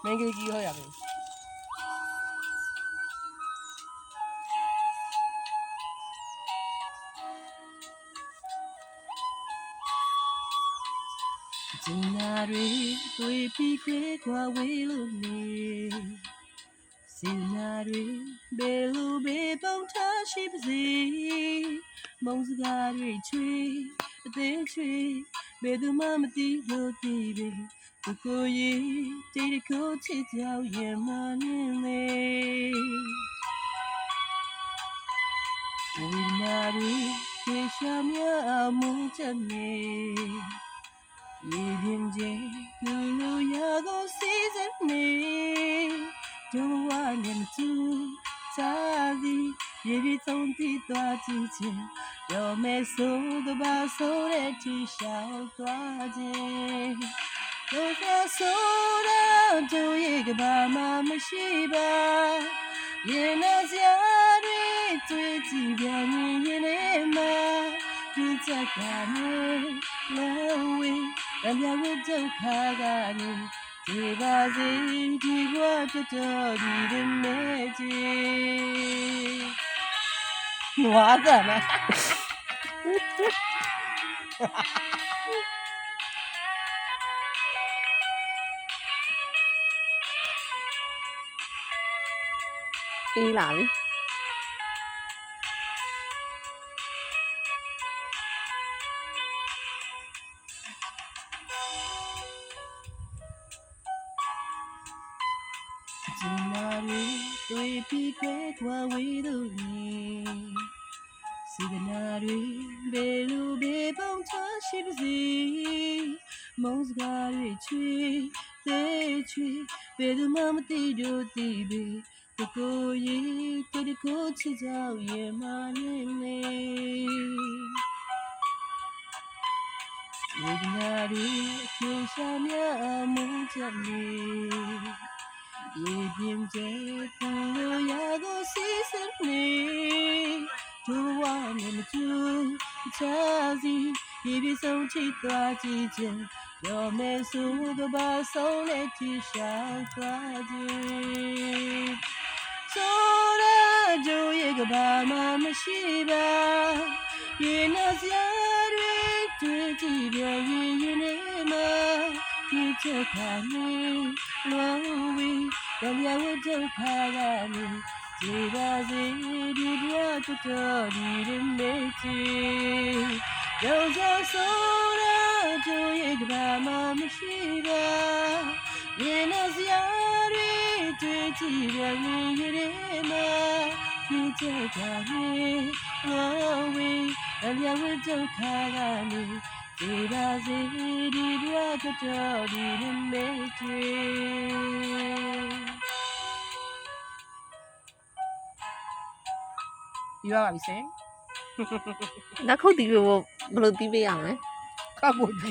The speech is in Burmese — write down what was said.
မင်းကြီးဟောရမယ်ကျင်နာတွေတွေ့ပြီးခွေခွာဝေးလို့နေစင်နာတွေဘယ်လိုပဲပေါင်းထားရှိပါစေမုံစကားတွေချွေအသေးချွေဘယ်သူမှမသိလို့တည်ပဲသူကိုယ်တိတ်ကိုချစ်ကြောက်ရင်မနေလေဝိညာဉ်တွေရှာမြမှုချက်နေရေပြင်ချင်းလူလူရကိုစီးစနေဒုဝါနဲ့သူစားသည်ရေပြည့်ဆုံးတည်သွားကြည့်ချင်းရောမဲဆိုးကပါဆိုးတဲ့ထီရှောက်သွားခြင်းတို့ကဆိုးတော့တို့ရဲ့ကဘာမှမရှိပါရင်နဲ့စရာတွေတွေ့ကြည့်ပြန်ရင်လည်းမဒီချက်ကနေလောဝေးတပြားဝတ်ဒုက္ခကနေဒီပါစေဒီဘဝတော်ဒီမဲကြီးနွားတယ်လားအေးလာပြီကျင်နာရီတွေ့ပြီးခွဲခွာဝေးလို့နေစီကနာရီဘယ်လိုပဲပေါင်းချရှိပါစေမုံစကားတွေချွေသေးချွေဘယ်သူမှမသိတော့တည်ပဲသူကိုယ်ရေးတကိုချစ်ကြောက်ရဲ့မနေလေဝိညာဉ်တွေပြေရှာမြမှုချက်နေရေပြင်းကျဲသူလိုရာကိုစီးစနေဒုဝါနဲ့မတူချာစီဒီပြဆုံးချစ်သွားကြည့်ခြင်းရောမဲဆိုးကပါဆုံးနဲ့ထီရှောက်သွားခြင်းဆိုရကြိုရဲ့ကဘာမှမရှိပါရင်နဲ့စရာတွေတွေ့ကြည့်ပြန်ရင်လည်းမဒီချက်ကနေလောဝေးတပြားဝတ်ဒုက္ခကနေဒီပါစေဒီဘဝတော်ဒီမဲကြီးရောစားဆိုးရကြိုရဲ့ကဘာမှမရှိပါရင်နဲ့စရာတွေတွေ့ကြည့်ပြန်ရင်လည်းမဒီချက်ကနေလောဝေးတပြားဝတ်ဒုက္ခကနေဒီပါစေဒီဘဝတော်ဒီမဲကြီးပြရပါပြီစင် လက်ခုပ်တီးဖို့ဘယ်လိုတီးပေးရမလဲ ခါဖို့ဒီ